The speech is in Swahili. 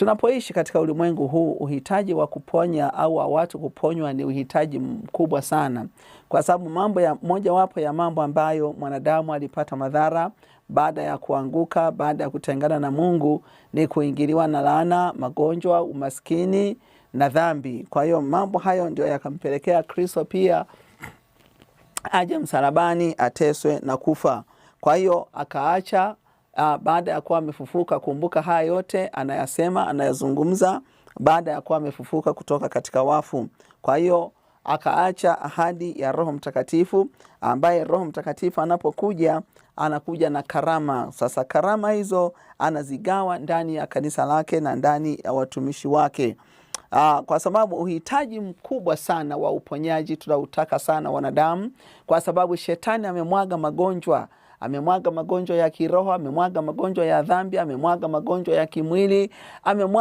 Tunapoishi katika ulimwengu huu, uhitaji wa kuponya au wa watu kuponywa ni uhitaji mkubwa sana. Kwa sababu moja wapo ya mambo ambayo mwanadamu alipata madhara baada ya kuanguka, baada ya kutengana na Mungu, ni kuingiliwa na laana, magonjwa, umaskini na dhambi. Kwa hiyo mambo hayo ndio yakampelekea Kristo pia aje msalabani, ateswe na kufa. Kwa hiyo akaacha baada ya kuwa amefufuka. Kumbuka haya yote anayasema, anayazungumza baada ya kuwa amefufuka kutoka katika wafu. Kwa hiyo akaacha ahadi ya Roho Mtakatifu, ambaye Roho Mtakatifu anapokuja anakuja na karama. Sasa karama hizo anazigawa ndani ya kanisa lake na ndani ya watumishi wake. Kwa sababu uhitaji mkubwa sana wa uponyaji tunautaka sana wanadamu, kwa sababu shetani amemwaga magonjwa. Amemwaga magonjwa ya kiroho, amemwaga magonjwa ya dhambi, amemwaga magonjwa ya kimwili, amemwaga